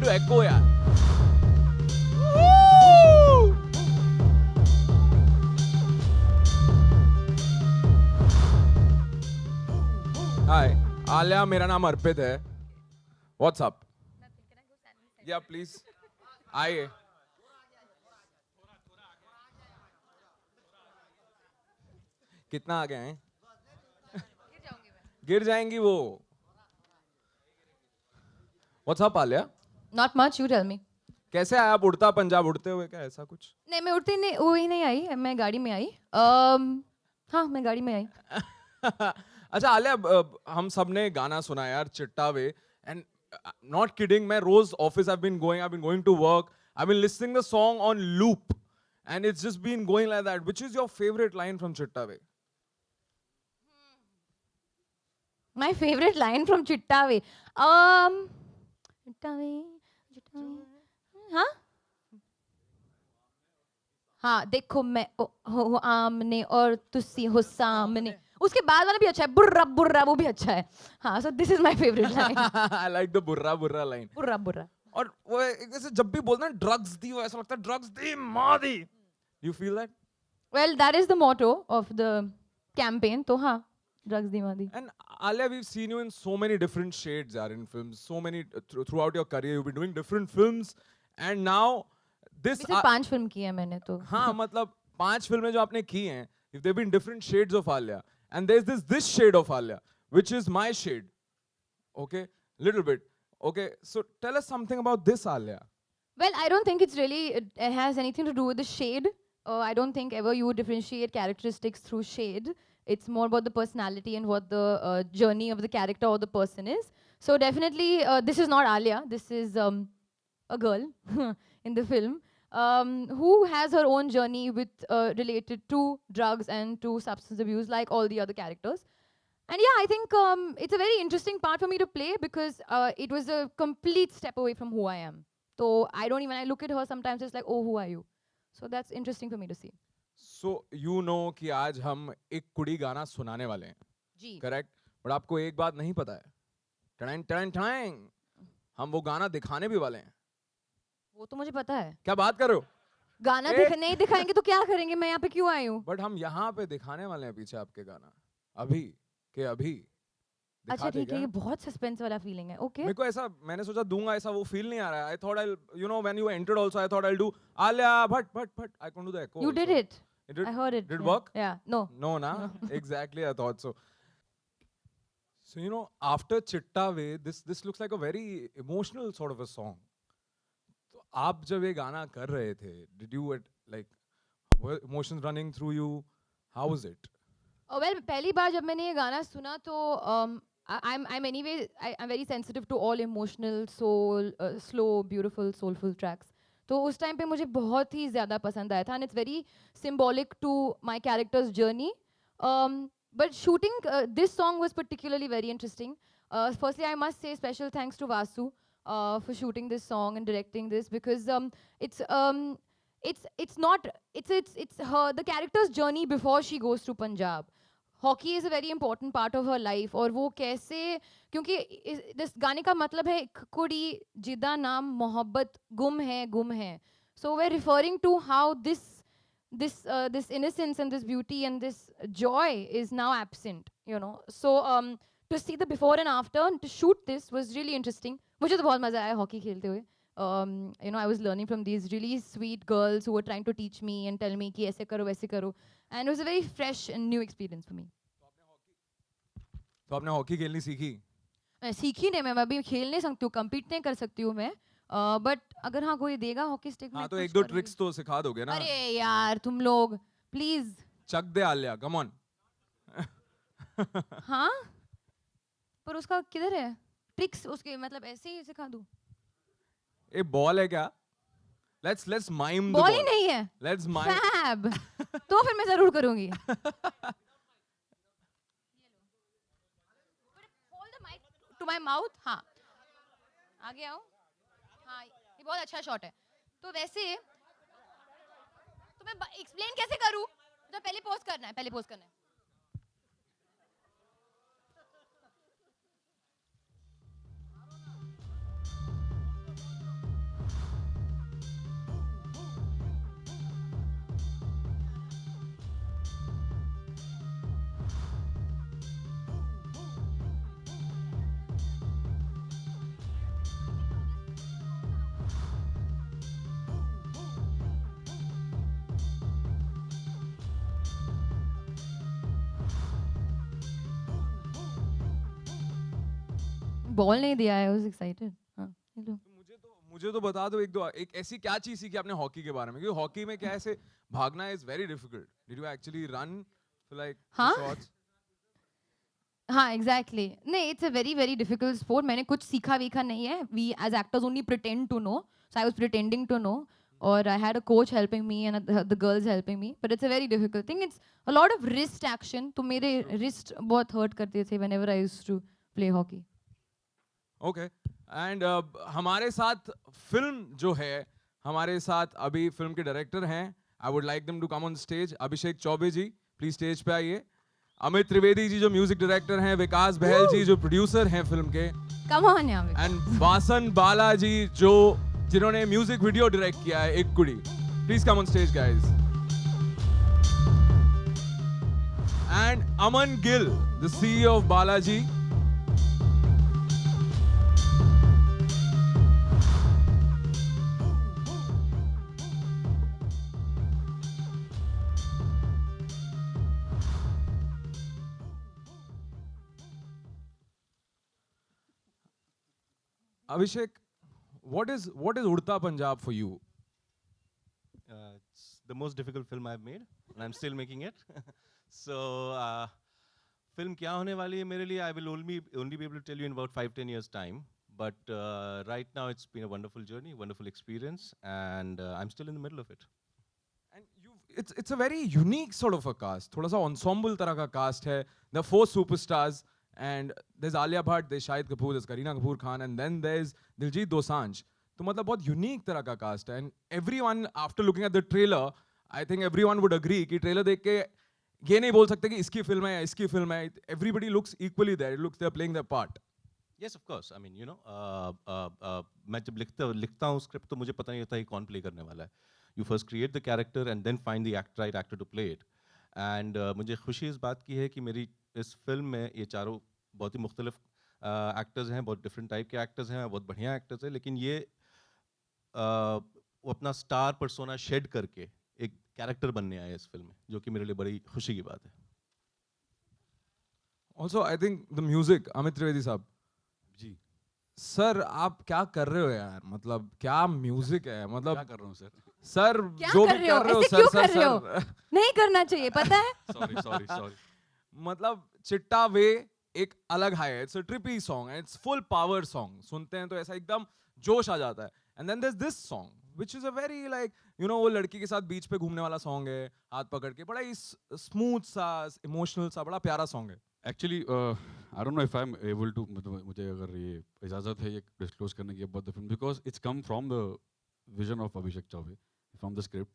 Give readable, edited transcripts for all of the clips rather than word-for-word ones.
to echo यार. Hi, Alia, मेरा नाम अर्पित है. What's up? Yeah, please. आइए. कितना आगे हैं? गिर जाएंगी वो. What's up, Alia? Not much, you tell me. कैसे आया उड़ता पंजाब उड़ते हुए, क्या ऐसा कुछ? नहीं, मैं उड़ती नहीं, वो ही नहीं आई, मैं गाड़ी में आई. हाँ, मैं गाड़ी में आई. अच्छा आलिया, हम सबने गाना सुना यार, चिट्टा वे. एंड नॉट किडिंग, मैं रोज office I been going to work, I been listening the song on loop and it's just been going like that. Which is your favourite line from Chitta वे? My favorite line from Chitta Ve. Chitta Ve, Chitta Ve. हाँ? हाँ, देखो मैं हो आमने और तुसी हो सामने. उसके बाद वाला भी अच्छा है, बुर्रा बुर्रा, वो भी अच्छा है. हाँ, so this is my favorite line. I like the बुर्रा बुर्रा लाइन. बुर्रा बुर्रा. और वो ऐसे जब भी बोलते हैं ड्रग्स दी, वो ऐसा लगता है ड्रग्स दी माँ दी. You feel that? Well, that is the motto of the campaign. तो हाँ, drugs the Modi. And Alia, we've seen you in so many different shades, yaar, in films. So many throughout your career, you've been doing different films, and now this. सिर्फ 5 film की है मैंने तो. हाँ, मतलब 5 फिल्में जो आपने की हैं, if they've been different shades of Alia, and there's this shade of Alia, which is my shade. Okay, little bit. Okay, so tell us something about this Alia. Well, I don't think it has anything to do with the shade. I don't think ever you would differentiate characteristics through shade. It's more about the personality and what the journey of the character or the person is. So definitely, this is not Alia. This is a girl in the film who has her own journey with related to drugs and to substance abuse, like all the other characters. And yeah, I think it's a very interesting part for me to play because it was a complete step away from who I am. So I don't even, I look at her sometimes, it's like, oh, who are you? So that's interesting for me to see. So you know कि आज हम एक कुड़ी गाना सुनाने वाले हैं. जी. Correct? But आपको एक बात नहीं पता है. Tang Tang Tang. हम वो गाना दिखाने भी वाले हैं. वो तो मुझे पता है. क्या बात कर रहे हो? गाना नहीं दिखाएंगे तो क्या करेंगे? मैं यहाँ पे क्यों आई हूँ? बट हम यहाँ पे दिखाने वाले हैं पीछे आपके गाना. अभी के अभी. अच्छा ठीक है, ये बहुत सस्पेंस वाला फीलिंग है. ओके. मेरे को ऐसा, मैंने सोचा दूंगा, ऐसा वो फील नहीं आ रहा है. I thought I, you know, when you entered also I thought I will do Alia Bhatt Bhatt Bhatt. I can do the echo. You did it. It did. I heard it. Did yeah. work? Yeah. No. No, na. Exactly, I thought so. So you know, after Chitta Ve, this looks like a very emotional sort of a song. तो आप जब ये गाना कर रहे थे, did you like were emotions running through you? How was it? Well, पहली बार जब मैंने ये गाना सुना तो I'm anyway I'm very sensitive to all emotional, soul, slow, beautiful, soulful tracks. तो उस टाइम पे मुझे बहुत ही ज़्यादा पसंद आया था and it's very symbolic to my character's journey. But shooting this song was particularly very interesting. Firstly, I must say special thanks to Vasu for shooting this song and directing this because it's her, the character's journey before she goes to Punjab. Hockey is a very important part of her life और वो कैसे, क्योंकि इस गाने का मतलब है कुड़ी जिदा नाम मोहब्बत गुम है. So we're referring to how this innocence and this beauty and this joy is now absent, you know. So to see the before and after and to shoot this was really interesting. मुझे तो बहुत मजा आया hockey खेलते हुए. You know, I was learning from these really sweet girls who were trying to teach me and tell me कि ऐसे करो वैसे करो, and it was a very fresh and new experience for me. तो आपने hockey खेलनी सीखी? सीखी नहीं, मैं अभी खेल नहीं सकती हूँ, compete नहीं कर सकती हूँ मैं, but अगर हाँ कोई देगा हॉकी स्टिक में हाँ तो एक दो ट्रिक्स तो सिखा दोगे ना? अरे यार तुम लोग प्लीज. चक दे आलिया, कम ऑन. हाँ पर उसका किधर है ट्रिक्स? उसके मतलब ऐसे ही सिखा दूँ? ये बॉल है क्या? Let's mime the ball ball. ही नहीं है. Let's mime. Fab. तो फिर मैं जरूर करूँगी. Hold the mic to my mouth. हाँ. आगे आओ. हाँ ये बहुत अच्छा शॉट है. तो वैसे तो मैं एक्सप्लेन कैसे करूँ? तो पहले पोज करना है. बॉल नहीं दिया, आई वाज एक्साइटेड. हाँ, हेलो. मुझे तो बता दो एक ऐसी क्या चीज सीखी आपने हॉकी के बारे में, क्योंकि हॉकी में क्या है, ऐसे भागना is very difficult. Did you actually run for like हाँ? शॉट्स? हाँ, एग्जैक्टली. नहीं, it's a very very difficult sport. मैंने कुछ सीखा वीखा नहीं है. We as actors only pretend to know, so I was pretending to know, और I had a coach helping me and the girls helping me, but it's a very difficult thing. It's a lot of wrist action. तो मेरे wrist बहुत hurt करते थे whenever I used to play hockey. Okay. And हमारे साथ film जो है, हमारे साथ अभी फिल्म के डायरेक्टर हैं. I would like them to come on stage. Abhishek Chaubey ji, please stage पे आइए. अमित त्रिवेदी जी जो म्यूजिक डायरेक्टर हैं, विकास बहल जी जो प्रोड्यूसर हैं फिल्म के, कम ऑन यार. एंड वासन बालाजी जिन्होंने म्यूजिक वीडियो डायरेक्ट किया है, एक कुड़ी. Please come on stage guys. And Aman Gill, the CEO of Balaji. Abhishek, what is Udta Punjab for you? It's the most difficult film I've made, and I'm still making it. So, film क्या होने वाली है मेरे लिए? I will only be able to tell you in about 5-10 years time. But right now, it's been a wonderful journey, wonderful experience, and I'm still in the middle of it. And it's a very unique sort of a cast. थोड़ा सा ensemble तरह का cast है. The 4 superstars, and there's Alia Bhatt, there's Shahid Kapoor, there's Kareena Kapoor Khan, and then there's Diljit Dosanjh. तो मतलब बहुत unique तरह का cast है. And everyone, after looking at the trailer, I think everyone would agree कि trailer देख के ये नहीं बोल सकते कि इसकी फिल्म है या इसकी फिल्म है. Everybody looks equally there. It looks they're playing their part. Yes, of course. I mean, you know, मैं जब लिखता हूँ स्क्रिप्ट तो मुझे पता नहीं होता कि कौन प्ले करने वाला है. You first create the character and then find the right actor to play it. And मुझे खुशी इस बात की है कि मेरी इस फिल्म में ये चारों बहुत ही मुख्तलिफ एक्टर्स हैं, बहुत डिफरेंट टाइप के एक्टर्स हैं, बहुत बढ़िया एक्टर्स हैं, लेकिन ये वो अपना स्टार पर्सोना शेड करके एक कैरेक्टर बनने आए इस फिल्म में, जो कि मेरे लिए बड़ी खुशी की बात है. Also, I think the music, Amit Trivedi साहब. जी. सर आप क्या कर रहे हो यार, मतलब क्या म्यूजिक है, मतलब क्या कर रहा हूँ सर? सर क्या जो कर भी रहे हो? कर रहे हो ऐसे सर क्यों सर कर रहे हो? सर नहीं करना चाहिए, पता है. सॉरी. मतलब चिट्टा वे एक अलग हाई है. It's a trippy song, it's full power song. सुनते हैं तो ऐसा एकदम जोश आ जाता है. And then there is this song which is a very like you know, वो लड़की के साथ बीच पे घूमने वाला सॉन्ग है, हाथ पकड़ के, बड़ा ही स्मूथ सा, इमोशनल सा, बड़ा प्यारा सॉन्ग है. Actually I don't know if I am able to, मतलब मुझे अगर ये इजाज़त है ये डिस्क्लोज करने की about the film, because it's come from the vision of Abhishek Chaubey, from the script.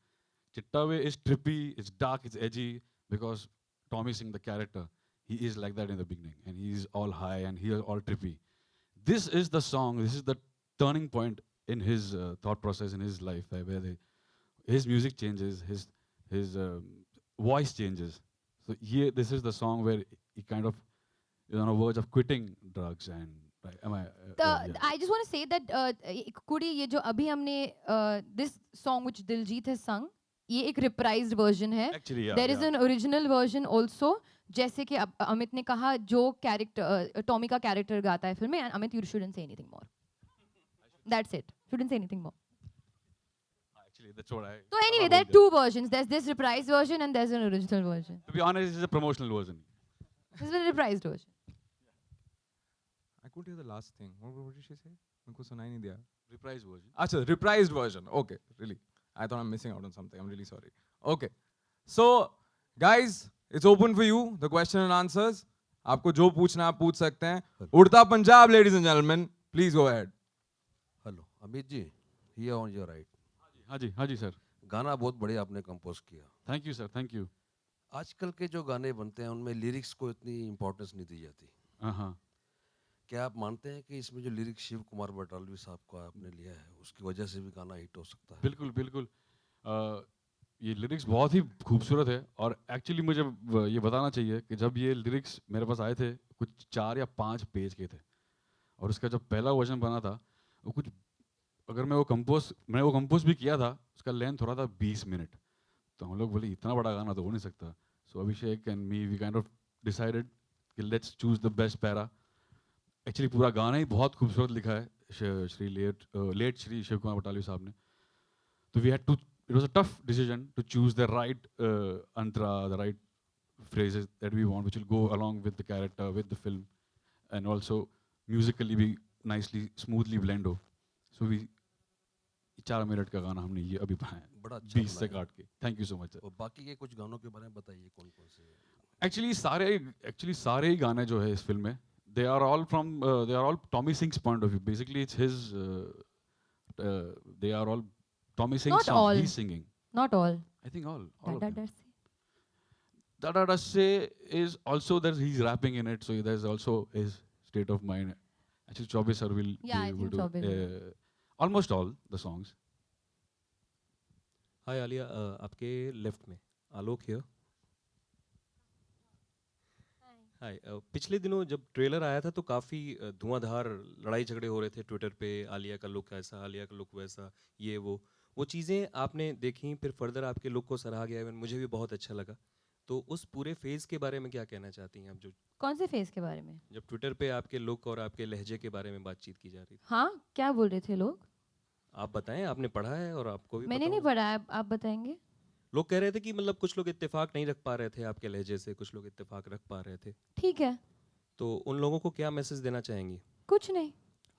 Chitta Ve is trippy, it's dark, it's edgy, because Tommy Singh, the character, he is like that in the beginning, and he is all high and he is all trippy. This is the song, this is the turning point in his thought process in his life, where his music changes, his voice changes. So this is the song where he kind of is on a verge of quitting drugs and. Right, am I? Yeah. I just want to say that कुड़ी ये जो अभी हमने this song which Diljit has sung, ये एक reprised version है. Actually, yeah. There is an original version also. जैसे कि अमित ने कहा, जो कैरेक्टर टॉमी का कैरेक्टर गाता है फिल्म में, and Amit, you shouldn't say anything more. That's it. Shouldn't say anything more. Actually, that's what I. So anyway, there are two versions. There's this reprised version and there's an original version. To be honest, this is a promotional version. This is a reprised version. I couldn't hear the last thing. What did she say? उनको सुनाई नहीं दिया. Reprise version. अच्छा, reprised version. Okay, really. I thought I'm missing out on something. I'm really sorry. Okay. So, guys, it's open for you, the question and answers. आपको जो पूछना आप पूछ सकते हैं. Udta Punjab, ladies and gentlemen. Please go ahead. Hello Amit ji, here on your right. हाँ जी sir. गाना बहुत बढ़िया आपने कंपोज किया. Thank you sir, thank you. आजकल के जो गाने बनते हैं उनमें लिरिक्स को इतनी इम्पोर्टेंस नहीं दी जाती. हाँ. क्या आप मानते हैं कि इसमें जो लिरिक्स शिव कुमार बटालवी साहब का आपने लिया है, उसकी वजह से भी गाना हिट हो सकता है? बिल्कुल. ये लिरिक्स बहुत ही खूबसूरत है, और एक्चुअली मुझे ये बताना चाहिए कि जब ये लिरिक्स मेरे पास आए थे, कुछ 4 या 5 पेज के थे, और उसका जब पहला वर्जन बना था, वो कुछ, अगर मैंने वो कंपोज भी किया था, उसका लेंथ हो रहा था 20 मिनट. तो हम लोग बोले इतना बड़ा गाना तो हो नहीं सकता. So Abhishek and me, we kind of decided कि let's choose the best para. Actually पूरा गाना ही बहुत खूबसूरत लिखा है श्री लेट श्री शिव कुमार बटालवी साहब ने. तो we had to, it was a tough decision to choose the right antara, the right phrases that we want which will go along with the character, with the film, and also musically भी nicely smoothly blend हो. So we 4 minute का गाना हमने ये अभी बनाया बड़ा अच्छा 20 से बनाया। काट के. Thank you so much sir. और बाकी के कुछ गानों के बारे में बताइए, कौन कौन से? एक्चुअली सारे ही गाने जो है इस फिल्म में they are all Tommy Singh's point of view. Basically it's his they are all Tommy Singh's Not songs. all. He's singing. Not all. I think all Da, of da, them. da, Da Da Da Say is also that he's rapping in it, so there's also his state of mind. Actually, Chaubey sir will Yeah, I be able think Chaubey to will. almost all the songs. हाय आलिया, आपके left में आलोक here. हाय. पिछले दिनों जब trailer आया था तो काफ़ी धुआंधार लड़ाई झगड़े हो रहे थे ट्विटर पे. आलिया का लुक ऐसा, आलिया का लुक वैसा, ये वो चीज़ें आपने देखी. फिर फर्दर आपके लुक को सराहा गया, इवन मुझे भी बहुत अच्छा लगा. तो उस पूरे फेज़ के बारे में क्या कहना चाहती हैं आप, जो कौन से फेस के बारे में? जब ट्विटर पे आपके लुक और आपके लहजे के बारे में बातचीत की जा रही थी? हाँ, क्या बोल रहे थे लोग? आप बताएं, आपने पढ़ा है और आपको भी मैंने पता नहीं होगा. पढ़ा है, आप बताएंगे? लोग कह रहे थे कि मतलब कुछ लोग इत्तेफाक नहीं रख पा रहे थे आपके लहजे से, कुछ लोग इत्तेफाक रख पा रहे थे. ठीक है, तो उन लोगों को क्या मैसेज देना चाहेंगी? कुछ नहीं.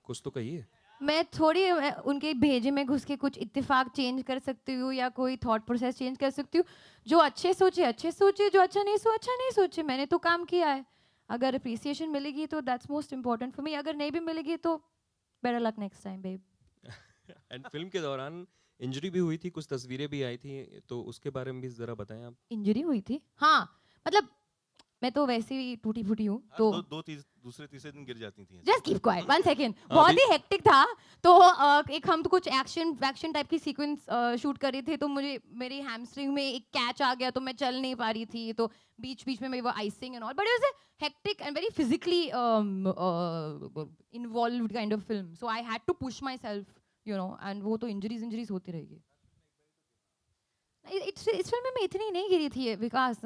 कुछ तो कहिए. मैं थोड़ी उनके भेजे में घुस के कुछ इत्तेफाक चेंज कर सकती हूँ या कोई थॉट प्रोसेस चेंज कर सकती हूँ. जो अच्छे सोचे, जो अच्छा नहीं सोचे. मैंने तो काम किया है. अगर अप्रिसिएशन मिलेगी तो that's most important for me. अगर नहीं भी मिलेगी तो better luck next time babe. And film के दौरान इंजरी भी हुई थी, कुछ तस्वीरें भी आई थी, तो उसके बारे में भी ज़रा बताएं आप. इंजरी हुई थी? हाँ, मतलब मैं तो वैसे ही टूटी फूटी हूँ तो. दूसरे तीसरे दिन गिर जाती थी. Just keep quiet 1 second. बहुत ही हेक्टिक था. तो एक हम तो कुछ एक्शन टाइप की सीक्वेंस शूट कर रहे थे, तो मुझे मेरी हैमस्ट्रिंग में एक कैच आ गया, तो मैं चल नहीं पा रही थी. तो बीच में मेरी वो icing and all, but it was a hectic and very physically involved kind of film. So I had to push myself, you know. And वो तो इंजरीज होती रहेगी. इस फिल्म में इतनी नहीं गिरी थी विकास.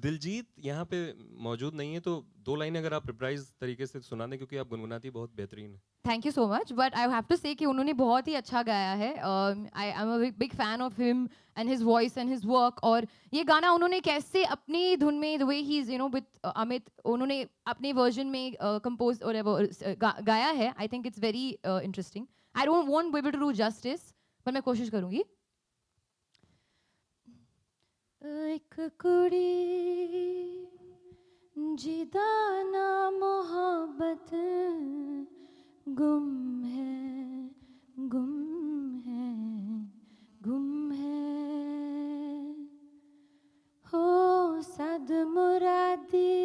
दिलजीत यहाँ पे मौजूद नहीं है, तो 2 लाइनें अगर आप रिप्राइज तरीके से सुना दें, क्योंकि आप गुनगुनाती बहुत बेहतरीन है. Thank you so much, but I have to say कि उन्होंने बहुत ही अच्छा गाया है. I am a big fan of him and his voice and his work. और ये गाना उन्होंने कैसे अपनी धुन में, the way he is, you know, with Amit, उन्होंने अपने वर्जन में कंपोज और गाया है. I think it's very interesting. I won't be able to do justice, पर मैं कोशिश करूँगी. एक कुड़ी जिदा ना मोहब्बत गुम है, गुम है, गुम है. हो सद मुरादी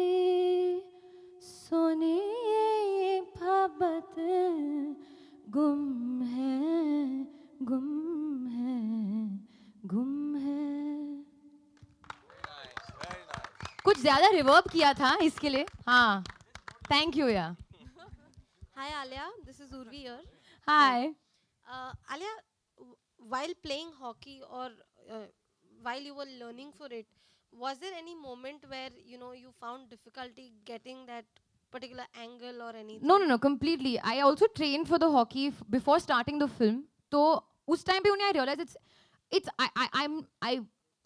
सोने ये मोहब्बत गुम है, गुम है, गुम है. कुछ ज्यादा रिवर्ब किया था इसके लिए. हाँ, थैंक यू. या Hi Alia, this is Urvi here. Hi. Alia, while playing hockey or while you were learning for it, was there any moment where you found difficulty getting that particular angle or anything? No, completely. I also trained for the hockey before starting the film. तो उस time पे उन्हें I realized it's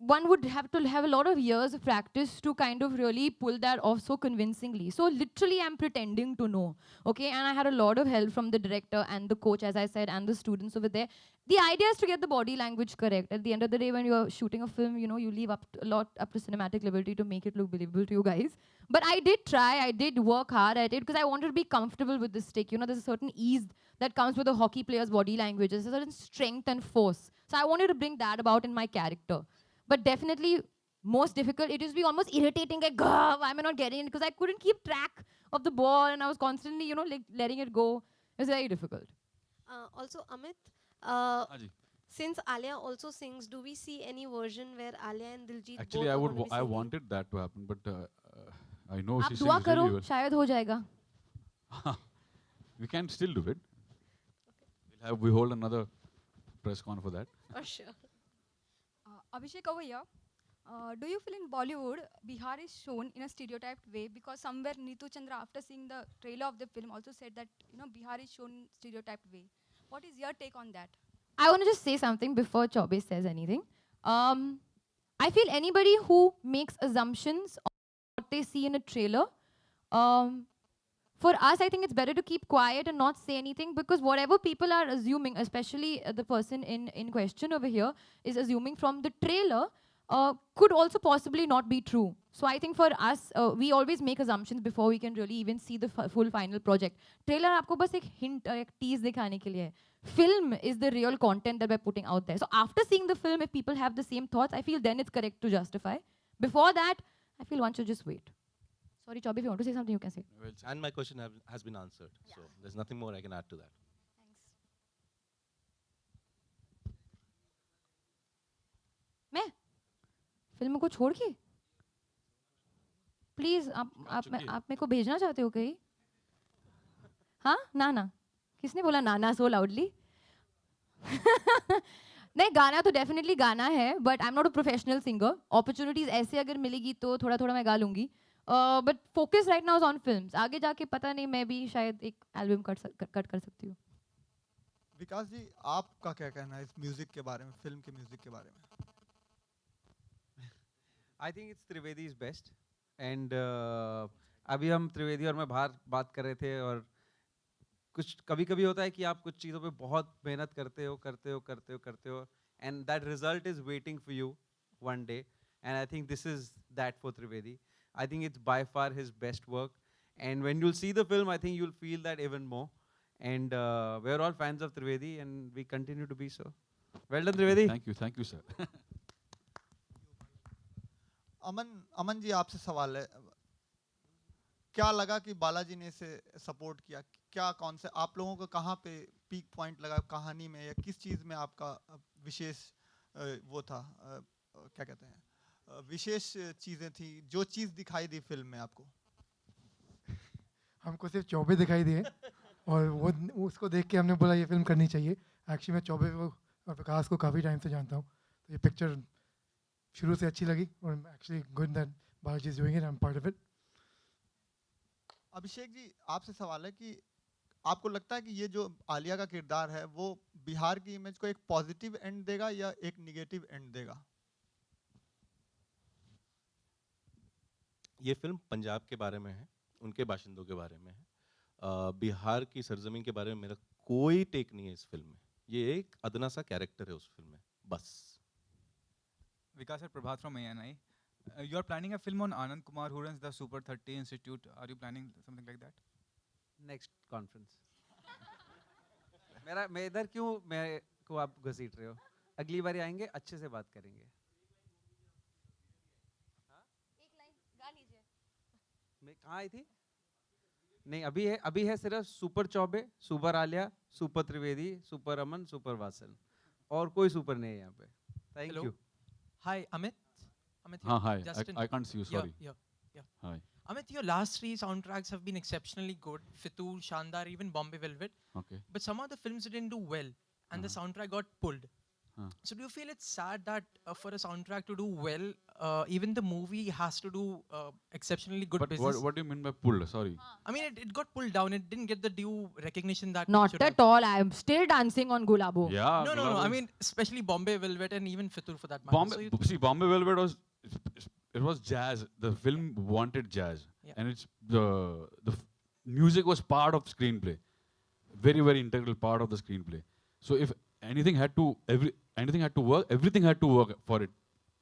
one would have to have a lot of years of practice to kind of really pull that off so convincingly. So literally I'm pretending to know, okay? And I had a lot of help from the director and the coach, as I said, and the students over there. The idea is to get the body language correct. At the end of the day, when you're shooting a film, you leave up to cinematic liberty to make it look believable to you guys. But I did try, I did work hard at it, because I wanted to be comfortable with this stick. There's a certain ease that comes with a hockey player's body language. There's a certain strength and force. So I wanted to bring that about in my character. But definitely most difficult, it used to be almost irritating, like, why am I not getting it? Because I couldn't keep track of the ball and I was constantly, like letting it go. It was very difficult. Also, Amit, हाँ जी. since Alia also sings, do we see any version where Alia and Diljit Actually, both I are would going to be I singing? wanted that to happen, but I know आप she दुआ sings करो, really well. शायद हो जाएगा. We can still do it. We hold another press con for that. For sure. Abhishek over here. Do you feel in Bollywood, Bihar is shown in a stereotyped way? Because somewhere Neetu Chandra, after seeing the trailer of the film, also said that Bihar is shown in stereotyped way. What is your take on that? I want to just say something before Chobe says anything. I feel anybody who makes assumptions on what they see in a trailer, for us, I think it's better to keep quiet and not say anything, because whatever people are assuming, especially the person in question over here, is assuming from the trailer, could also possibly not be true. So I think for us, we always make assumptions before we can really even see the full final project. Trailer आपको बस एक hint, एक tease दिखाने के लिए है. Film is the real content that we're putting out there. So after seeing the film, if people have the same thoughts, I feel then it's correct to justify. Before that, I feel one should just wait. Sorry, Chobi, if you want to say something, you can say. Well said. And my question has been answered. So there's nothing more I can add to that. मैं film को छोड़ के please आप मेरे को भेजना चाहते हो कहीं? हाँ ना ना किसने बोला ना ना सो लाउडली? नहीं, गाना तो डेफिनेटली गाना है, but I am not a professional singer. Opportunities ऐसे अगर मिलेगी तो थोड़ा थोड़ा मैं गा लूंगी, but focus right now is on films. आगे जाके पता नहीं, मैं भी शायद एक एल्बम कट कर सकती हूँ. विकास जी, आपका क्या कहना है इस म्यूजिक के बारे में, फिल्म के म्यूजिक के बारे में? आई think it's Trivedi is best. And अभी हम त्रिवेदी और मैं बाहर बात कर रहे थे, और कुछ कभी कभी होता है कि आप कुछ चीज़ों पे बहुत मेहनत करते हो and that result is waiting for you one day. And I think this is that for Trivedi. I think it's by far his best work, and when you'll see the film, I think you'll feel that even more. And we're all fans of Trivedi, and we continue to be so. Well done, Trivedi. Thank you, sir. Aman ji, आपसे सवाल है. क्या लगा कि बालाजी ने इसे support किया? क्या कौन से आप लोगों को कहाँ पे पीक पॉइंट लगा कहानी में, या किस चीज़ में आपका विशेष वो था, क्या कहते हैं, विशेष चीजें थी, जो चीज दिखाई दी फिल्म में आपको? हमको सिर्फ चौबे दिखाई दिए और वो उसको देख के हमने बोला ये फिल्म करनी चाहिए. एक्चुअली मैं चौबे को और प्रकाश को काफ़ी टाइम से जानता हूँ, तो ये पिक्चर शुरू से अच्छी लगी, और actually good that Balaji is doing it, I am part of it. Abhishek ji, आपसे सवाल है कि आपको लगता है कि ये जो आलिया का किरदार है वो बिहार की इमेज को एक पॉजिटिव एंड देगा या एक निगेटिव एंड देगा? ये फिल्म पंजाब के बारे में है, उनके बाशिंदों के बारे में है. बिहार की सरजमीन के बारे में मेरा कोई टेक नहीं है इस फिल्म में. ये एक अदना सा कैरेक्टर है उस फिल्म में, बस. Vikas and Prabhat from ANI. You are planning a film on Anand Kumar, who runs the Super 30 Institute. Are you planning something like that? Next conference. मैं इधर क्यों, मैं को आप घसीट रहे हो? अगली बार आएंगे, अच्छे से बात करेंगे. मैं कहाँ आई थी? नहीं, अभी है सिर्फ super Chaubey, super Alia, super Trivedi, super Aman, super Vasan, और कोई सुपर नहीं है यहाँ पे. Thank you. Hi, Amit. Amit Hi, here. hi. Justin. I can't see you, sorry. Yeah. Hi. Amit, your last three soundtracks have been exceptionally good. Fitur, Shandar, even Bombay Velvet. Okay. But some of the films didn't do well, and the soundtrack got pulled. So do you feel it's sad that for a soundtrack to do well, even the movie has to do exceptionally good But business? what do you mean by pulled? Sorry. I mean, it got pulled down. It didn't get the due recognition that it Not should have. at all. I am still dancing on Gulabo. Yeah. No. I Gulabo- mean, especially Bombay Velvet and even Fitur for that matter. So you- See, Bombay Velvet was it was jazz. The film wanted jazz, Yeah. and it's the music was part of screenplay, very very integral part of the screenplay. So if anything had to work, everything had to work for it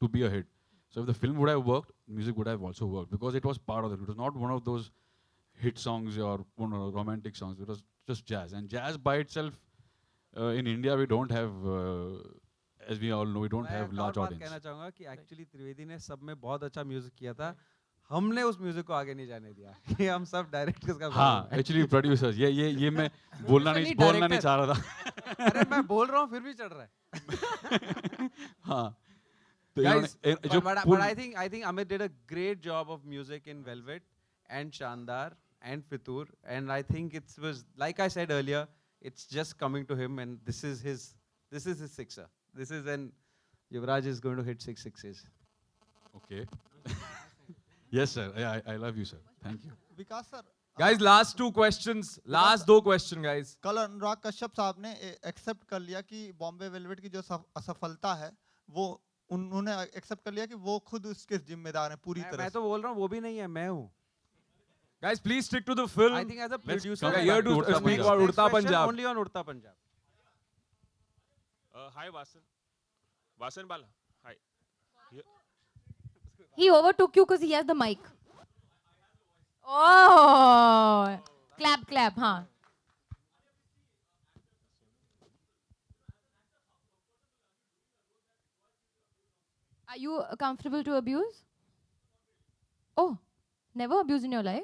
to be a hit. So if the film would have worked, music would have also worked, because it was part of it. It was not one of those hit songs or one of romantic songs. It was just jazz, and jazz by itself in India we don't have. As we all know, we don't मैं have एक large और बात audience. कहना चाहूँगा कि actually Trivedi ने सब में बहुत अच्छा म्यूजिक किया था. हमने उस म्यूजिक को आगे नहीं जाने दिया. कि हम सब डायरेक्टर्स का. हाँ, actually producers. ये मैं बोलना नहीं चाह रहा था. अरे मैं बोल रहा हूँ फिर भी चढ़ रहा है. हाँ. तो Guys, जो but I think Amit did a great job of music in Velvet and Shandar and Fitur, and I think it was, like I said earlier, it's just coming to him, and this is his sixer. This is when Yuvraj is going to hit 6 sixes. Okay. Yes, sir. I love you, sir. Thank you. Vikas sir, Guys, last two questions. Last दो question, guys. कल अनुराग कश्यप साहब ने accept कर लिया कि Bombay velvet की जो असफलता है वो उन्होंने एक्सेप्ट कर लिया कि वो खुद उसके जिम्मेदार हैं पूरी तरह मैं तो बोल रहा हूँ वो भी नहीं है, मैं हूँ. Guys, please stick to the film. I think as a Let's producer, come here to Udta speak Punjab. about Next Udta question Punjab. only on Udta Punjab. Hi, Vasan. Vasan Bala. Hi. He overtook you because he has the mic. Oh, clap, clap, huh? Are you comfortable to abuse? Oh, never abused in your life?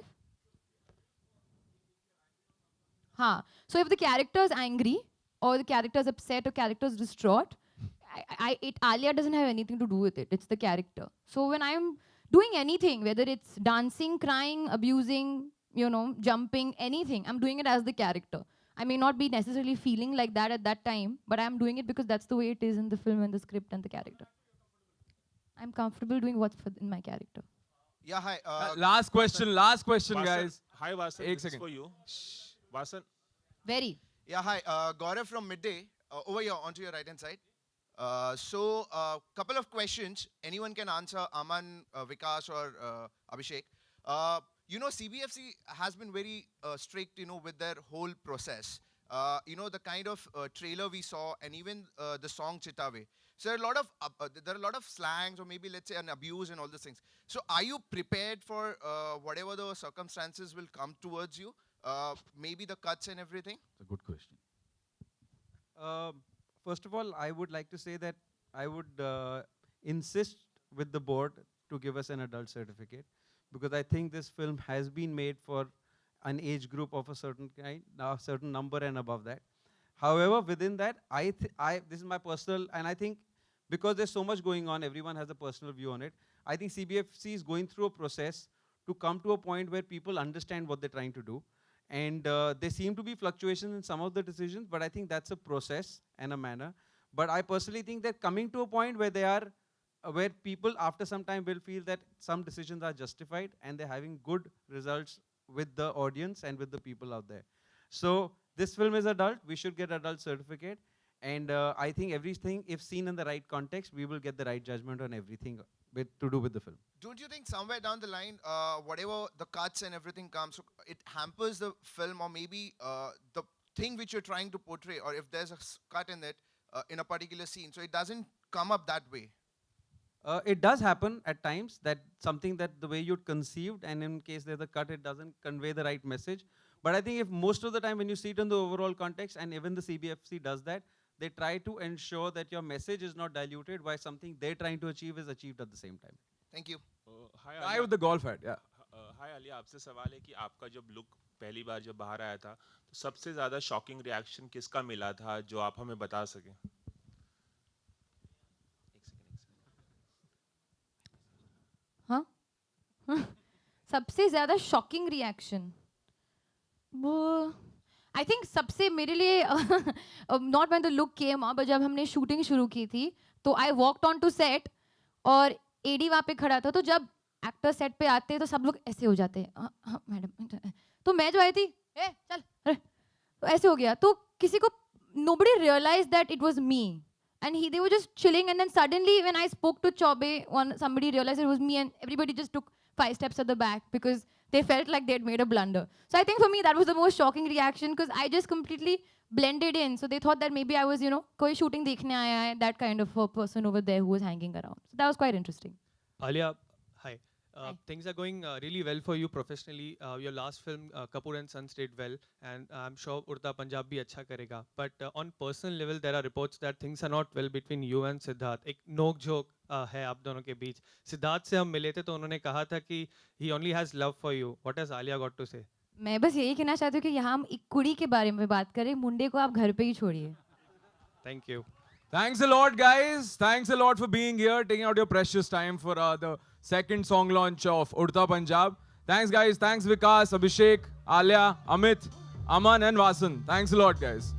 Huh. So if the character is angry, or the character is upset, or character is distraught, Alia doesn't have anything to do with it. It's the character. So when I'm doing anything, whether it's dancing, crying, abusing, jumping, anything, I'm doing it as the character. I may not be necessarily feeling like that at that time, but I'm doing it because that's the way it is in the film and the script and the character. I'm comfortable doing what's in my character. Yeah, hi. Last question, Vasan, guys. Hi, Vasan. Ek This is second. for you. Vasan. Very. Yeah, hi. Gaurav from Midday. Over here, onto your right-hand side. Couple of questions. Anyone can answer, Aman, Vikas or Abhishek. CBFC has been very strict, with their whole process. The kind of trailer we saw and even the song Chitave. So there are a lot of slangs or maybe let's say an abuse and all these things. So are you prepared for whatever the circumstances will come towards you? Maybe the cuts and everything? It's a good question. First of all, I would like to say that I would insist with the board to give us an adult certificate, because I think this film has been made for an age group of a certain kind, a certain number and above that. However, within that, this is my personal, and I think because there's so much going on, everyone has a personal view on it. I think CBFC is going through a process to come to a point where people understand what they're trying to do. And there seem to be fluctuations in some of the decisions, but I think that's a process and a manner. But I personally think that coming to a point where where people after some time will feel that some decisions are justified and they're having good results with the audience and with the people out there. So this film is adult, we should get adult certificate. And I think everything, if seen in the right context, we will get the right judgment on everything to do with the film. Don't you think somewhere down the line, whatever the cuts and everything comes, it hampers the film, or maybe the thing which you're trying to portray, or if there's a cut in it in a particular scene, so it doesn't come up that way? It does happen at times that something that the way you'd conceived, and in case there's a cut, it doesn't convey the right message. But I think if most of the time when you see it in the overall context, and even the CBFC does that, they try to ensure that your message is not diluted while something they're trying to achieve is achieved at the same time. Thank you. Hi, Guy with the golf hat, yeah. Hi Alia, आपसे सवाल है कि आपका जब look पहली बार जब बाहर आया था, तो सबसे ज़्यादा शॉकिंग रिएक्शन किसका मिला था जो आप हमें बता सकें? हाँ? सबसे ज़्यादा शॉकिंग रिएक्शन वो आई थिंक सबसे मेरे लिए not when the look came up, जब हमने शूटिंग शुरू की थी तो I walked on to set और एडी वहाँ पे खड़ा था, तो जब एक्टर सेट पे आते हैं तो सब लोग ऐसे हो जाते हैं, हाँ मैडम, तो मैं जो आई थी चल अरे तो ऐसे हो गया, तो किसी को nobody realized that it was me, and they were just chilling, and then suddenly when I spoke to Chobe, somebody realized it was me, and everybody just took 5 steps at the back because they felt like they'd made a blunder. So I think for me that was the most shocking reaction, because I just completely blended in. So they thought that maybe I was, koi shooting dekhne aaya hai, that kind of a person over there who was hanging around. So that was quite interesting. Alia, hi. Things are going really well for you professionally. Your last film, Kapoor and Sons, did well, and I'm sure Udta Punjab bhi acha karega. But on personal level, there are reports that things are not well between you and Siddharth. एक नोक झोंक है आप दोनों के बीच. सिद्धार्थ से हम मिले थे तो उन्होंने कहा था कि he only has love for you. What has Alia got to say? मैं बस यही कहना चाहती हूँ कि यहाँ हम एक कुड़ी के बारे में बात करें, मुंडे को आप घर पे ही छोड़िए. Thank you. Thanks a lot, guys. Thanks a lot for being here, taking out your precious time for the second song launch of Udta Punjab. Thanks, guys. Thanks, Vikas, Abhishek, Alia, Amit, Aman, and Vasan. Thanks a lot, guys.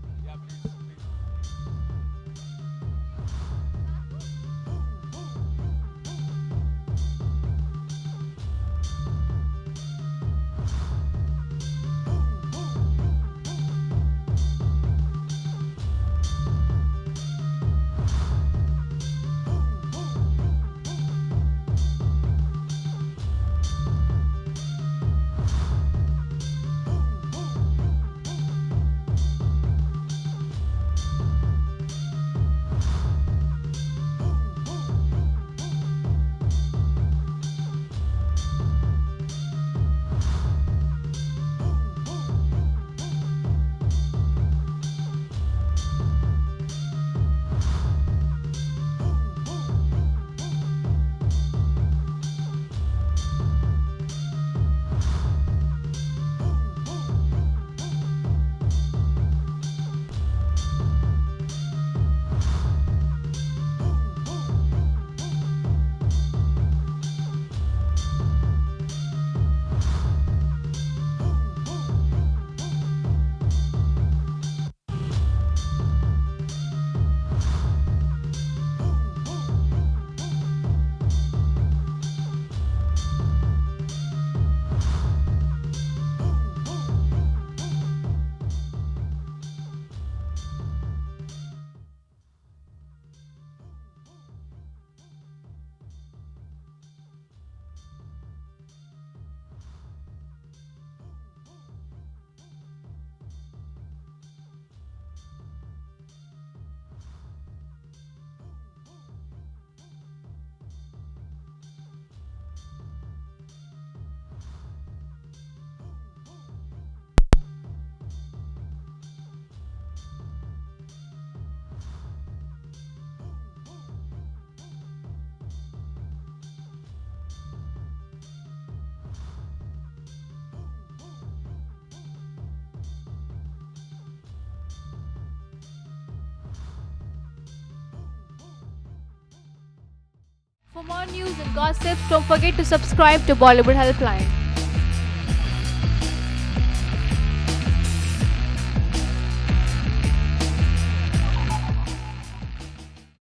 For more news and gossips, don't forget to subscribe to Bollywood Helpline.